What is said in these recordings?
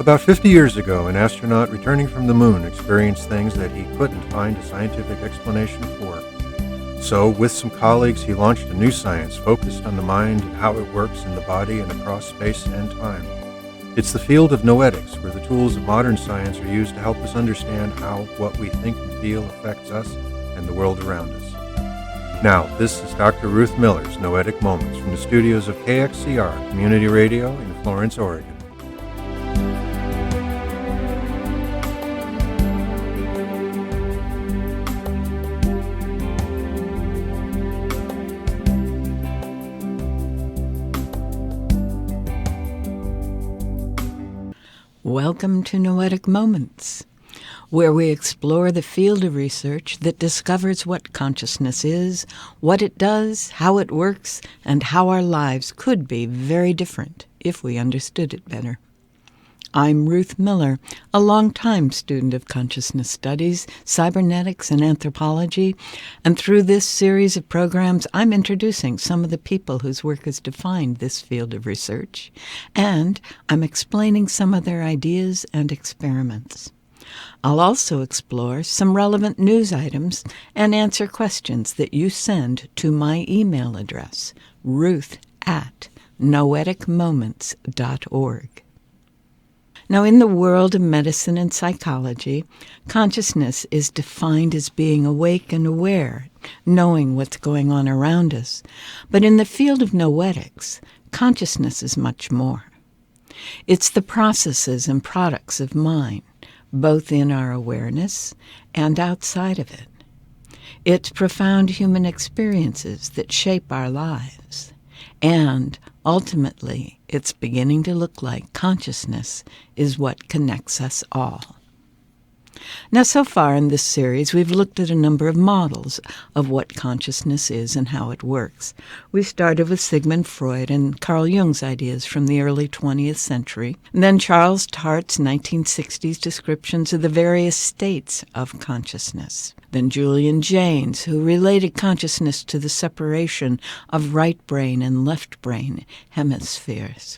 About 50 years ago, an astronaut returning from the moon experienced things that he couldn't find a scientific explanation for. So, with some colleagues, he launched a new science focused on the mind and how it works in the body and across space and time. It's the field of Noetics, where the tools of modern science are used to help us understand how what we think and feel affects us and the world around us. Now, this is Dr. Ruth Miller's Noetic Moments from the studios of KXCR Community Radio in Florence, Oregon. Welcome to Noetic Moments, where we explore the field of research that discovers what consciousness is, what it does, how it works, and how our lives could be very different if we understood it better. I'm Ruth Miller, a longtime student of consciousness studies, cybernetics, and anthropology, and through this series of programs, I'm introducing some of the people whose work has defined this field of research, and I'm explaining some of their ideas and experiments. I'll also explore some relevant news items and answer questions that you send to my email address, ruth@noeticmoments.org. Now, in the world of medicine and psychology, consciousness is defined as being awake and aware, knowing what's going on around us. But in the field of noetics, consciousness is much more. It's the processes and products of mind, both in our awareness and outside of it. It's profound human experiences that shape our lives. And ultimately, it's beginning to look like consciousness is what connects us all. Now, so far in this series, we've looked at a number of models of what consciousness is and how it works. We started with Sigmund Freud and Carl Jung's ideas from the early 20th century, and then Charles Tart's 1960s descriptions of the various states of consciousness. Then Julian Jaynes, who related consciousness to the separation of right brain and left brain hemispheres.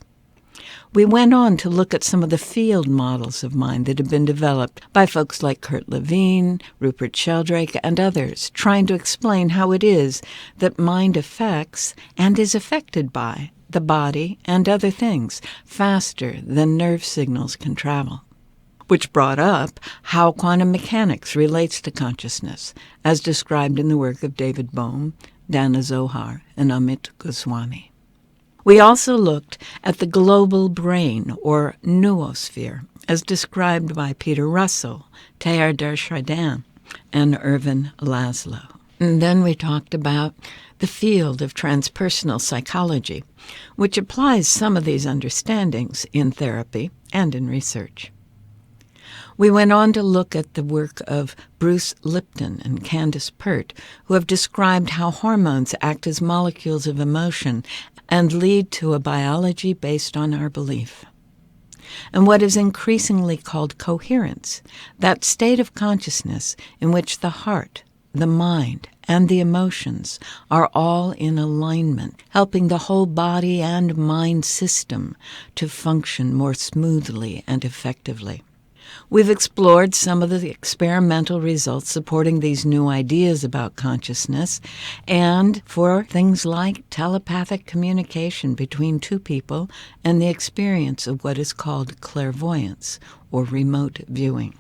We went on to look at some of the field models of mind that have been developed by folks like Kurt Lewin, Rupert Sheldrake, and others, trying to explain how it is that mind affects and is affected by the body and other things faster than nerve signals can travel. Which brought up how quantum mechanics relates to consciousness, as described in the work of David Bohm, Dana Zohar, and Amit Goswami. We also looked at the global brain, or noosphere, as described by Peter Russell, Teilhard de Chardin, and Ervin Laszlo. And then we talked about the field of transpersonal psychology, which applies some of these understandings in therapy and in research. We went on to look at the work of Bruce Lipton and Candace Pert, who have described how hormones act as molecules of emotion and lead to a biology based on our belief. And what is increasingly called coherence, that state of consciousness in which the heart, the mind, and the emotions are all in alignment, helping the whole body and mind system to function more smoothly and effectively. We've explored some of the experimental results supporting these new ideas about consciousness, and for things like telepathic communication between two people and the experience of what is called clairvoyance, or remote viewing.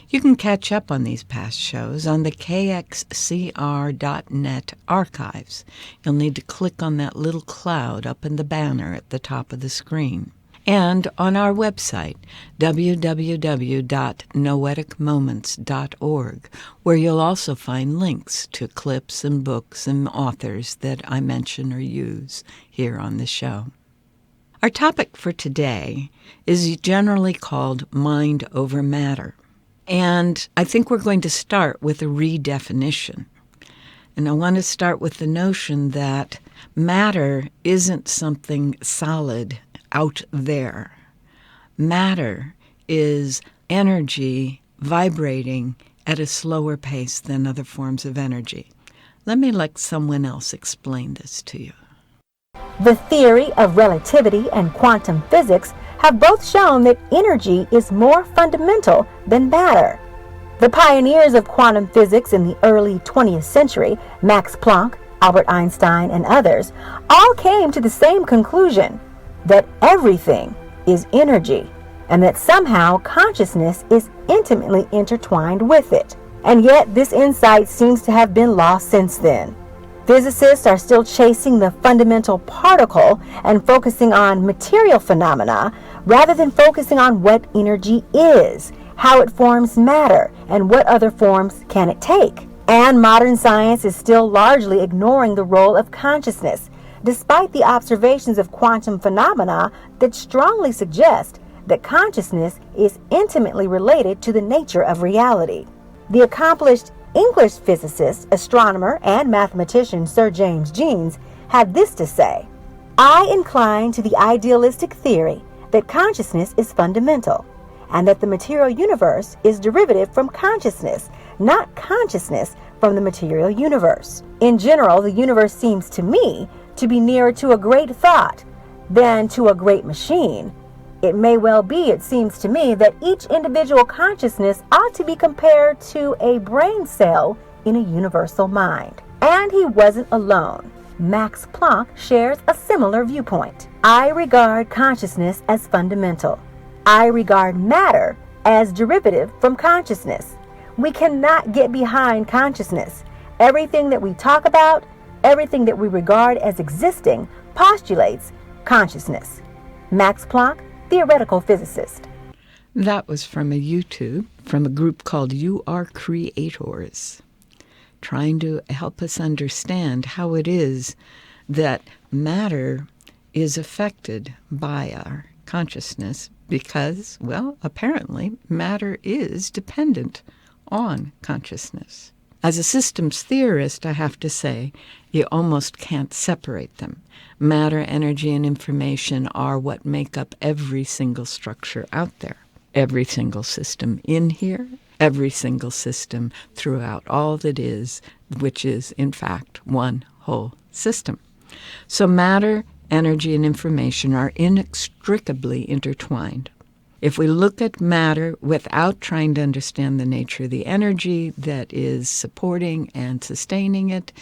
You can catch up on these past shows on the KXCR.net archives. You'll need to click on that little cloud up in the banner at the top of the screen. And on our website, www.noeticmoments.org, where you'll also find links to clips and books and authors that I mention or use here on the show. Our topic for today is generally called mind over matter. And I think we're going to start with a redefinition. And I want to start with the notion that matter isn't something solid out there. Matter is energy vibrating at a slower pace than other forms of energy. Let me let someone else explain this to you. The theory of relativity and quantum physics have both shown that energy is more fundamental than matter. The pioneers of quantum physics in the early 20th century, Max Planck, Albert Einstein, and others, all came to the same conclusion, that everything is energy, and that somehow consciousness is intimately intertwined with it. And yet this insight seems to have been lost since then. Physicists are still chasing the fundamental particle and focusing on material phenomena rather than focusing on what energy is, how it forms matter, and what other forms can it take. And modern science is still largely ignoring the role of consciousness, despite the observations of quantum phenomena that strongly suggest that consciousness is intimately related to the nature of reality. The accomplished English physicist, astronomer, and mathematician Sir James Jeans had this to say: "I incline to the idealistic theory that consciousness is fundamental, and that the material universe is derivative from consciousness, not consciousness from the material universe. In general, the universe seems to me to be nearer to a great thought than to a great machine. It may well be, it seems to me, that each individual consciousness ought to be compared to a brain cell in a universal mind." And he wasn't alone. Max Planck shares a similar viewpoint. "I regard consciousness as fundamental. I regard matter as derivative from consciousness. We cannot get behind consciousness. Everything that we talk about, everything that we regard as existing, postulates consciousness." Max Planck, theoretical physicist. That was from a YouTube from a group called You Are Creators, trying to help us understand how it is that matter is affected by our consciousness because, well, apparently matter is dependent on consciousness. As a systems theorist, I have to say, you almost can't separate them. Matter, energy, and information are what make up every single structure out there. Every single system in here, every single system throughout all that is, which is, in fact, one whole system. So matter, energy, and information are inextricably intertwined. If we look at matter without trying to understand the nature of the energy that is supporting and sustaining it,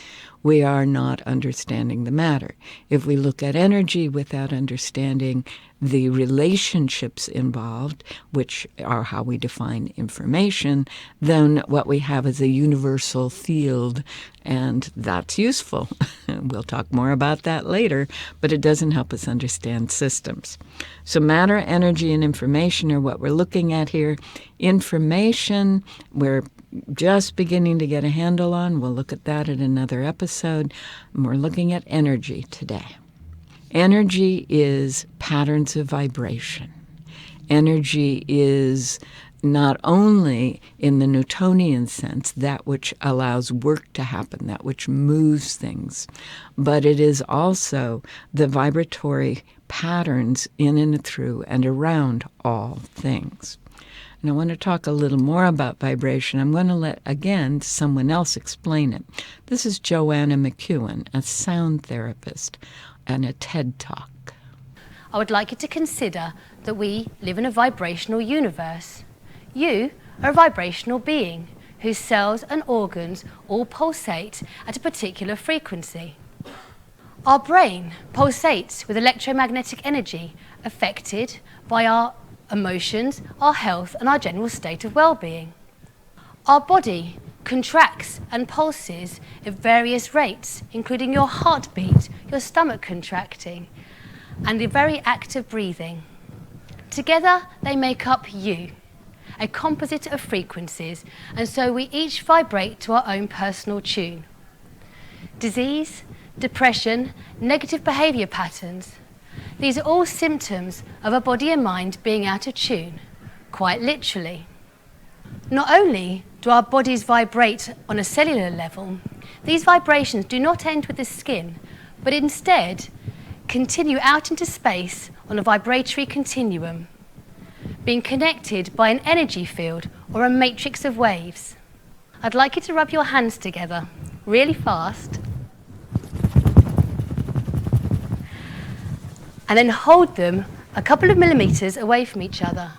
we are not understanding the matter. If we look at energy without understanding the relationships involved, which are how we define information, then what we have is a universal field, and that's useful. We'll talk more about that later, but it doesn't help us understand systems. So matter, energy, and information are what we're looking at here. Information, we're just beginning to get a handle on. We'll look at that in another episode. And we're looking at energy today. Energy is patterns of vibration. Energy is not only in the Newtonian sense, that which allows work to happen, that which moves things, but it is also the vibratory patterns in and through and around all things. And I want to talk a little more about vibration. I'm going to let, again, someone else explain it. This is Joanna McEwen, a sound therapist, and a TED Talk. I would like you to consider that we live in a vibrational universe. You are a vibrational being whose cells and organs all pulsate at a particular frequency. Our brain pulsates with electromagnetic energy affected by our emotions, our health, and our general state of well-being. Our body contracts and pulses at various rates, including your heartbeat, your stomach contracting, and the very active breathing. Together, they make up you, a composite of frequencies, and so we each vibrate to our own personal tune. Disease, depression, negative behavior patterns, these are all symptoms of a body and mind being out of tune, quite literally. Not only do our bodies vibrate on a cellular level, these vibrations do not end with the skin, but instead continue out into space on a vibratory continuum, being connected by an energy field or a matrix of waves. I'd like you to rub your hands together really fast and then hold them a couple of millimetres away from each other.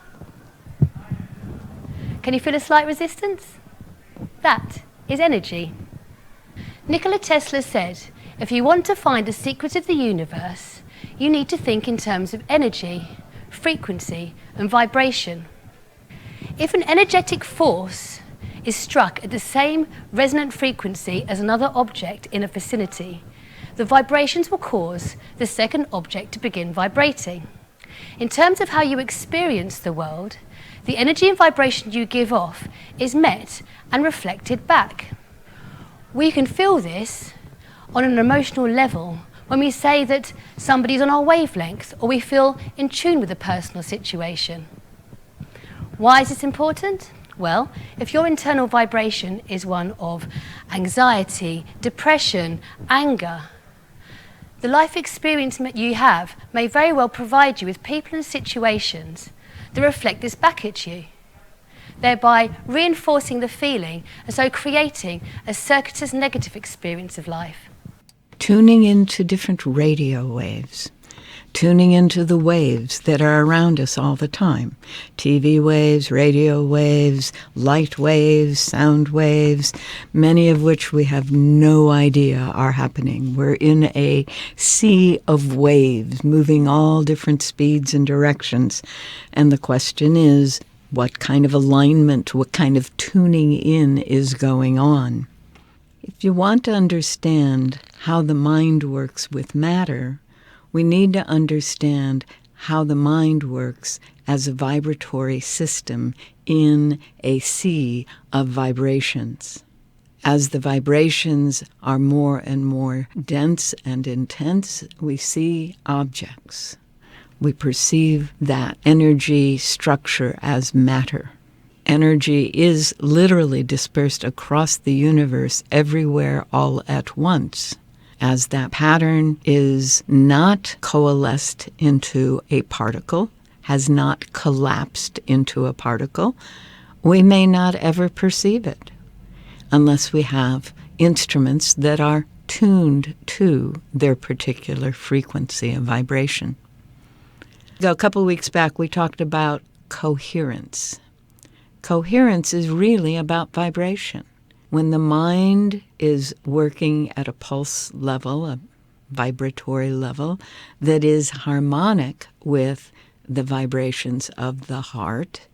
Can you feel a slight resistance? That is energy. Nikola Tesla said, if you want to find the secret of the universe, you need to think in terms of energy, frequency, and vibration. If an energetic force is struck at the same resonant frequency as another object in a vicinity, the vibrations will cause the second object to begin vibrating. In terms of how you experience the world, the energy and vibration you give off is met and reflected back. We can feel this on an emotional level when we say that somebody's on our wavelength or we feel in tune with a personal situation. Why is this important? Well, if your internal vibration is one of anxiety, depression, anger, the life experience you have may very well provide you with people and situations that reflect this back at you, thereby reinforcing the feeling and so creating a circuitous negative experience of life. Tuning into different radio waves, tuning into the waves that are around us all the time. TV waves, radio waves, light waves, sound waves, many of which we have no idea are happening. We're in a sea of waves moving all different speeds and directions. And the question is, what kind of alignment, what kind of tuning in is going on? If you want to understand how the mind works with matter, we need to understand how the mind works as a vibratory system in a sea of vibrations. As the vibrations are more and more dense and intense, we see objects. We perceive that energy structure as matter. Energy is literally dispersed across the universe everywhere all at once. As that pattern is not coalesced into a particle, has not collapsed into a particle, we may not ever perceive it unless we have instruments that are tuned to their particular frequency of vibration. A couple weeks back, we talked about coherence. Coherence is really about vibration. When the mind is working at a pulse level, a vibratory level, that is harmonic with the vibrations of the heart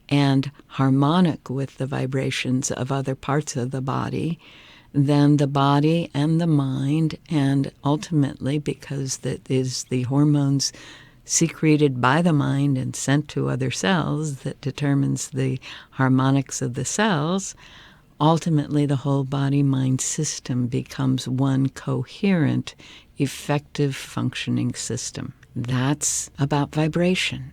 and harmonic with the vibrations of other parts of the body, then the body and the mind, and ultimately, because that is the hormones secreted by the mind and sent to other cells that determines the harmonics of the cells, ultimately the whole body-mind system becomes one coherent, effective functioning system. That's about vibration.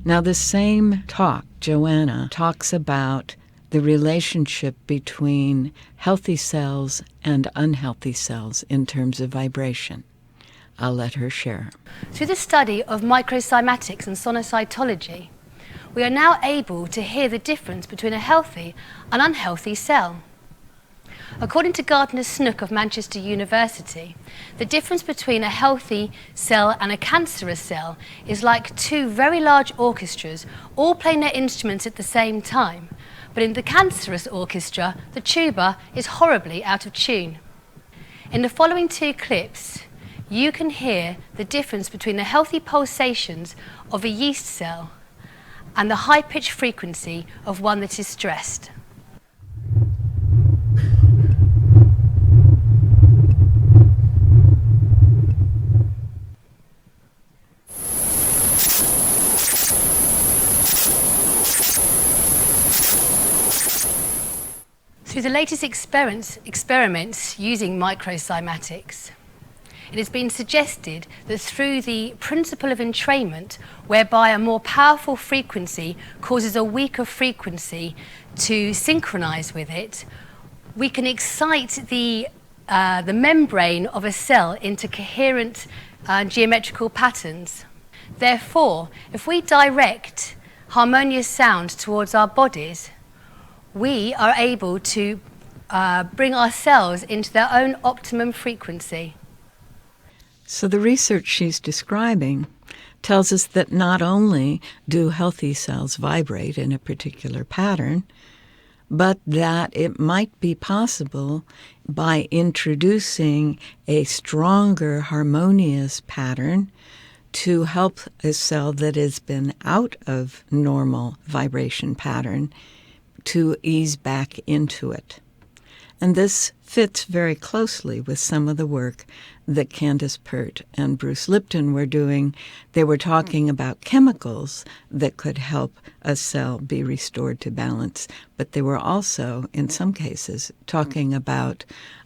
Now the same talk, Joanna, talks about the relationship between healthy cells and unhealthy cells in terms of vibration. I'll let her share. Through the study of microcymatics and sonocytology, we are now able to hear the difference between a healthy and unhealthy cell. According to Gardner Snook of Manchester University, the difference between a healthy cell and a cancerous cell is like two very large orchestras all playing their instruments at the same time, but in the cancerous orchestra, the tuba is horribly out of tune. In the following two clips, you can hear the difference between the healthy pulsations of a yeast cell and the high-pitched frequency of one that is stressed. Through the latest experiments using microcymatics, it has been suggested that through the principle of entrainment, whereby a more powerful frequency causes a weaker frequency to synchronize with it, we can excite the membrane of a cell into coherent geometrical patterns. Therefore, if we direct harmonious sound towards our bodies, we are able to bring our cells into their own optimum frequency. So the research she's describing tells us that not only do healthy cells vibrate in a particular pattern, but that it might be possible by introducing a stronger harmonious pattern to help a cell that has been out of normal vibration pattern to ease back into it. And this fits very closely with some of the work that Candace Pert and Bruce Lipton were doing. They were talking about chemicals that could help a cell be restored to balance, but they were also, in some cases, talking about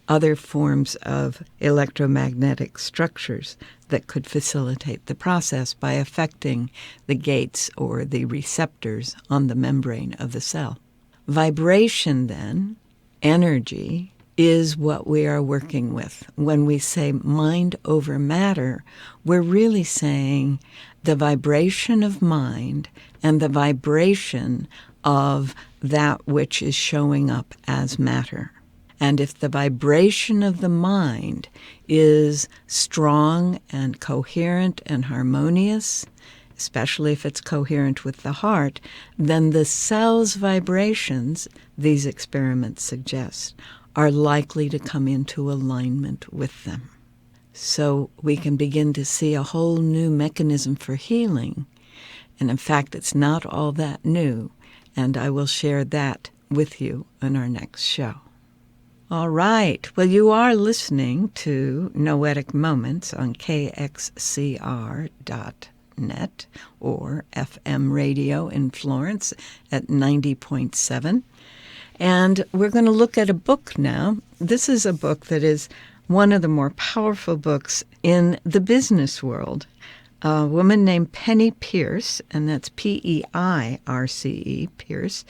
other forms of electromagnetic structures that could facilitate the process by affecting the gates or the receptors on the membrane of the cell. Vibration, then, energy, is what we are working with. When we say mind over matter, we're really saying the vibration of mind and the vibration of that which is showing up as matter. And if the vibration of the mind is strong and coherent and harmonious, especially if it's coherent with the heart, then the cell's vibrations, these experiments suggest, are likely to come into alignment with them. So we can begin to see a whole new mechanism for healing. And in fact, it's not all that new, and I will share that with you in our next show. All right. Well, you are listening to Noetic Moments on KXCR.net or FM radio in Florence at 90.7. And we're going to look at a book now. This is a book that is one of the more powerful books in the business world. A woman named Penny Pierce, and that's P-E-I-R-C-E, Pierce,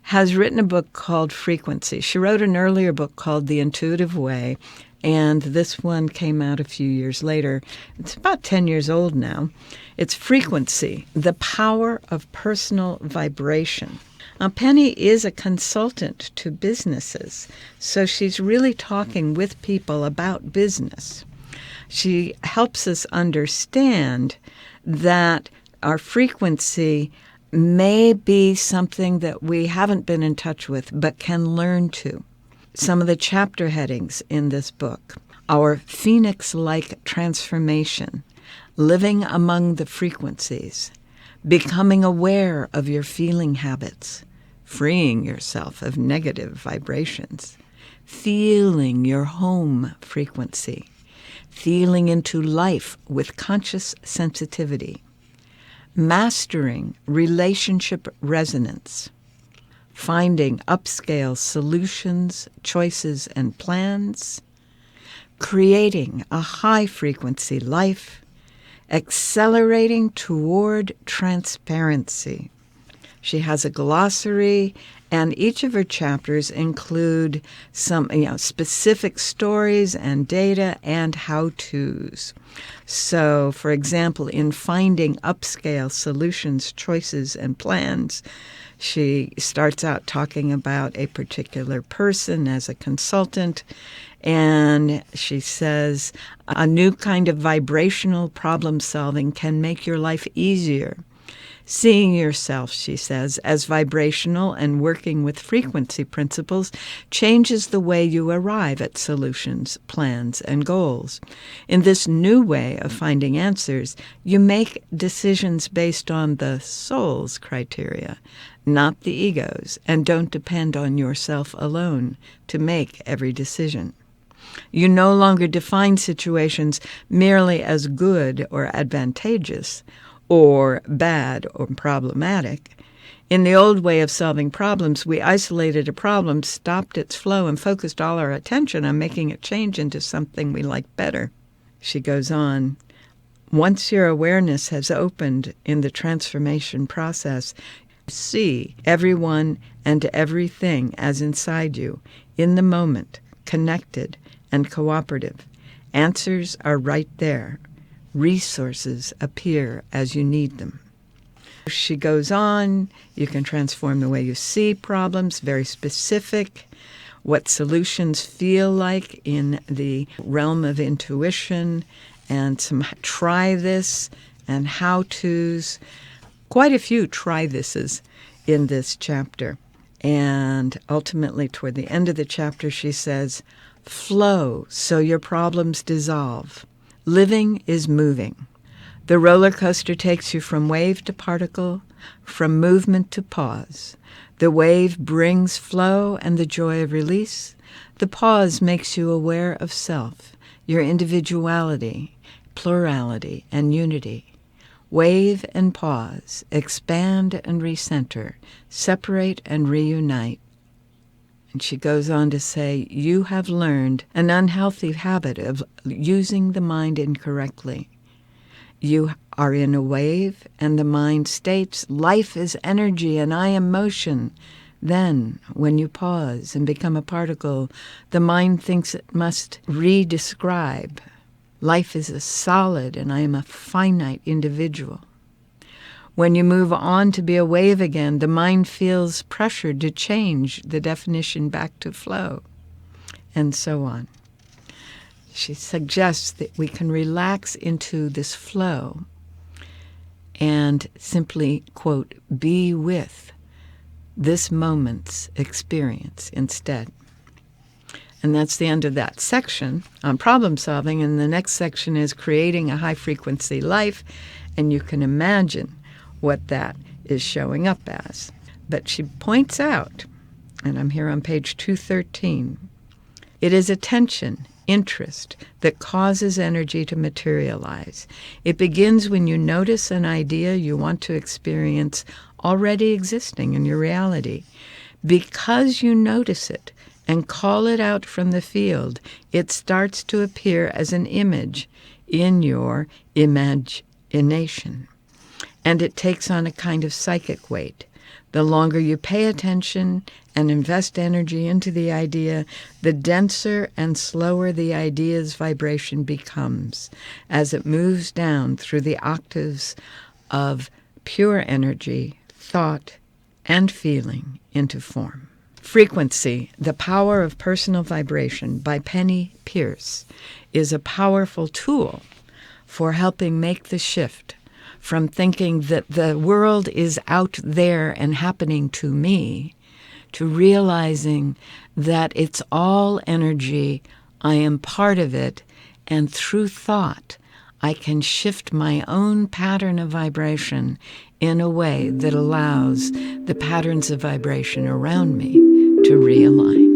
has written a book called Frequency. She wrote an earlier book called The Intuitive Way, and this one came out a few years later. It's about 10 years old now. It's Frequency, the Power of Personal Vibration. Now, Penny is a consultant to businesses, so she's really talking with people about business. She helps us understand that our frequency may be something that we haven't been in touch with but can learn to. Some of the chapter headings in this book: our phoenix-like transformation, living among the frequencies, becoming aware of your feeling habits, freeing yourself of negative vibrations, feeling your home frequency, feeling into life with conscious sensitivity, mastering relationship resonance, finding upscale solutions, choices, and plans, creating a high-frequency life, accelerating toward transparency. She has a glossary, and each of her chapters include some specific stories and data and how-tos. So, for example, in finding upscale solutions, choices, and plans, she starts out talking about a particular person as a consultant, and she says a new kind of vibrational problem solving can make your life easier. Seeing yourself, she says, as vibrational and working with frequency principles changes the way you arrive at solutions, plans, and goals. In this new way of finding answers, you make decisions based on the soul's criteria, not the ego's, and don't depend on yourself alone to make every decision. You no longer define situations merely as good or advantageous, or bad or problematic. In the old way of solving problems, we isolated a problem, stopped its flow, and focused all our attention on making it change into something we like better. She goes on, once your awareness has opened in the transformation process, see everyone and everything as inside you, in the moment, connected and cooperative. Answers are right there. Resources appear as you need them. She goes on, you can transform the way you see problems, very specific, what solutions feel like in the realm of intuition, and some try this and how-tos. Quite a few try-thises in this chapter. And ultimately, toward the end of the chapter, she says, flow so your problems dissolve. Living is moving. The roller coaster takes you from wave to particle, from movement to pause. The wave brings flow and the joy of release. The pause makes you aware of self, your individuality, plurality, and unity. Wave and pause, expand and recenter, separate and reunite. And she goes on to say, you have learned an unhealthy habit of using the mind incorrectly. You are in a wave, and the mind states, life is energy and I am motion. Then, when you pause and become a particle, the mind thinks it must re-describe. Life is a solid and I am a finite individual. When you move on to be a wave again, the mind feels pressured to change the definition back to flow, and so on. She suggests that we can relax into this flow and simply, quote, be with this moment's experience instead. And that's the end of that section on problem solving. And the next section is creating a high-frequency life, and you can imagine what that is showing up as. But she points out, and I'm here on page 213, it is attention, interest, that causes energy to materialize. It begins when you notice an idea you want to experience already existing in your reality. Because you notice it and call it out from the field, it starts to appear as an image in your imagination. And it takes on a kind of psychic weight. The longer you pay attention and invest energy into the idea, the denser and slower the idea's vibration becomes as it moves down through the octaves of pure energy, thought, and feeling into form. Frequency, The Power of Personal Vibration by Penny Pierce, is a powerful tool for helping make the shift from thinking that the world is out there and happening to me, to realizing that it's all energy, I am part of it, and through thought, I can shift my own pattern of vibration in a way that allows the patterns of vibration around me to realign.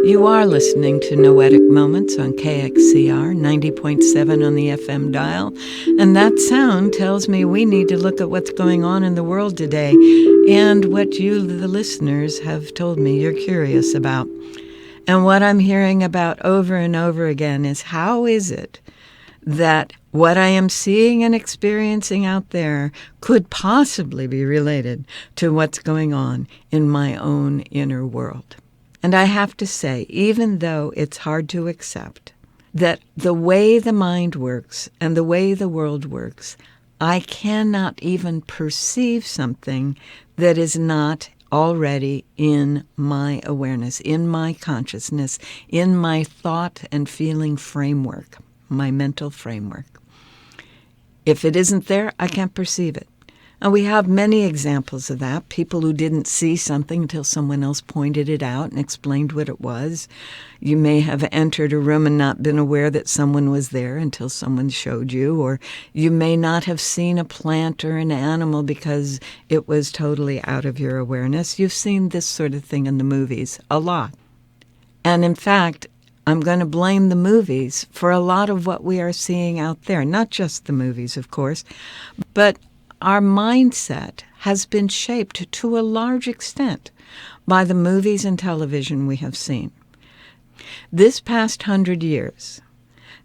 You are listening to Noetic Moments on KXCR 90.7 on the FM dial, and that sound tells me we need to look at what's going on in the world today and what you, the listeners, have told me you're curious about. And what I'm hearing about over and over again is, how is it that what I am seeing and experiencing out there could possibly be related to what's going on in my own inner world? And I have to say, even though it's hard to accept, that the way the mind works and the way the world works, I cannot even perceive something that is not already in my awareness, in my consciousness, in my thought and feeling framework, my mental framework. If it isn't there, I can't perceive it. And we have many examples of that, people who didn't see something until someone else pointed it out and explained what it was. You may have entered a room and not been aware that someone was there until someone showed you, or you may not have seen a plant or an animal because it was totally out of your awareness. You've seen this sort of thing in the movies a lot. And in fact, I'm going to blame the movies for a lot of what we are seeing out there, not just the movies, of course, but our mindset has been shaped to a large extent by the movies and television we have seen. This past 100 years,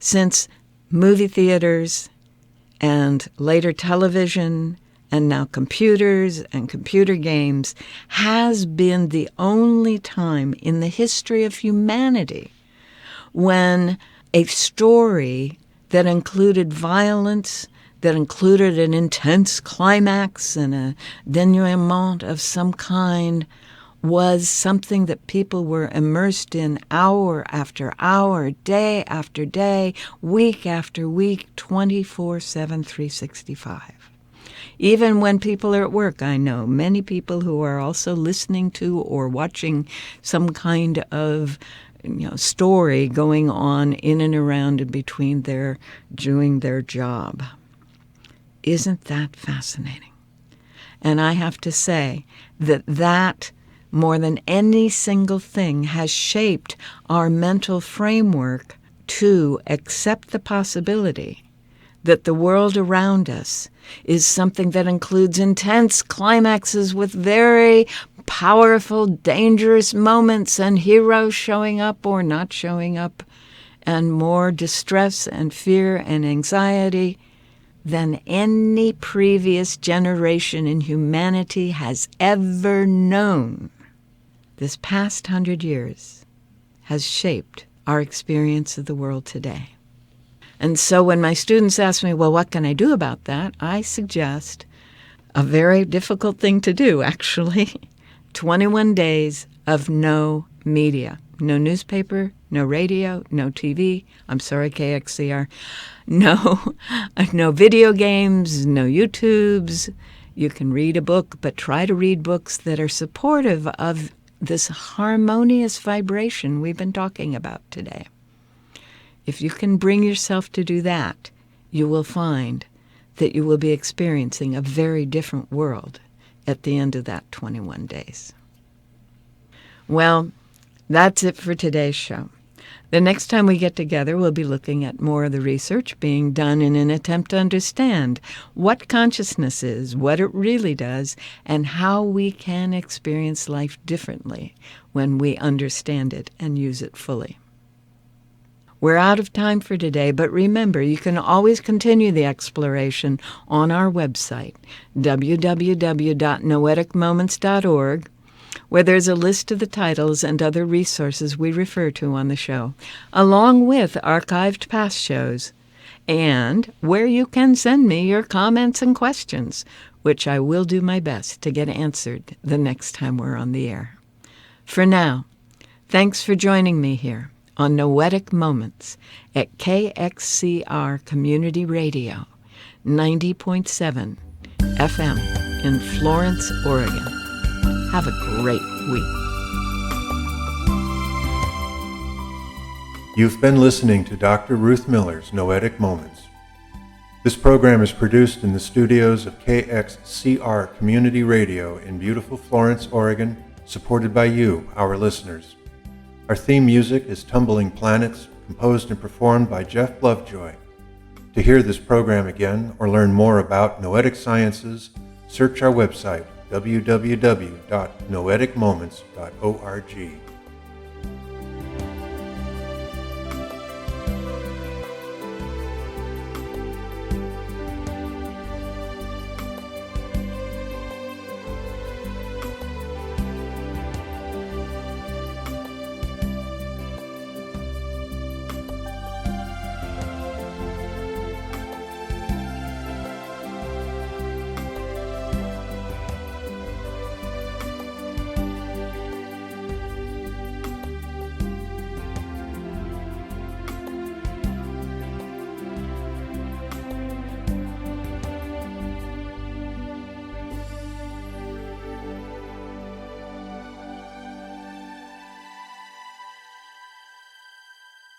since movie theaters and later television and now computers and computer games, has been the only time in the history of humanity when a story that included violence, that included an intense climax and a denouement of some kind was something that people were immersed in hour after hour, day after day, week after week, 24/7, 365. Even when people are at work, I know many people who are also listening to or watching some kind of story going on in and around and between doing their job. Isn't that fascinating? And I have to say that more than any single thing has shaped our mental framework to accept the possibility that the world around us is something that includes intense climaxes with very powerful, dangerous moments and heroes showing up or not showing up, and more distress and fear and anxiety than any previous generation in humanity has ever known. This past 100 years has shaped our experience of the world today. And so when my students ask me, well, what can I do about that? I suggest a very difficult thing to do, actually. 21 days of no media. No newspaper, no radio, no TV. I'm sorry, KXCR. No video games, no YouTubes. You can read a book, but try to read books that are supportive of this harmonious vibration we've been talking about today. If you can bring yourself to do that, you will find that you will be experiencing a very different world at the end of that 21 days. Well, that's it for today's show. The next time we get together, we'll be looking at more of the research being done in an attempt to understand what consciousness is, what it really does, and how we can experience life differently when we understand it and use it fully. We're out of time for today, but remember, you can always continue the exploration on our website, www.noeticmoments.org, where there's a list of the titles and other resources we refer to on the show, along with archived past shows, and where you can send me your comments and questions, which I will do my best to get answered the next time we're on the air. For now, thanks for joining me here on Noetic Moments at KXCR Community Radio, 90.7 FM in Florence, Oregon. Have a great week. You've been listening to Dr. Ruth Miller's Noetic Moments. This program is produced in the studios of KXCR Community Radio in beautiful Florence, Oregon, supported by you, our listeners. Our theme music is Tumbling Planets, composed and performed by Jeff Lovejoy. To hear this program again or learn more about Noetic Sciences, search our website, www.noeticmoments.org.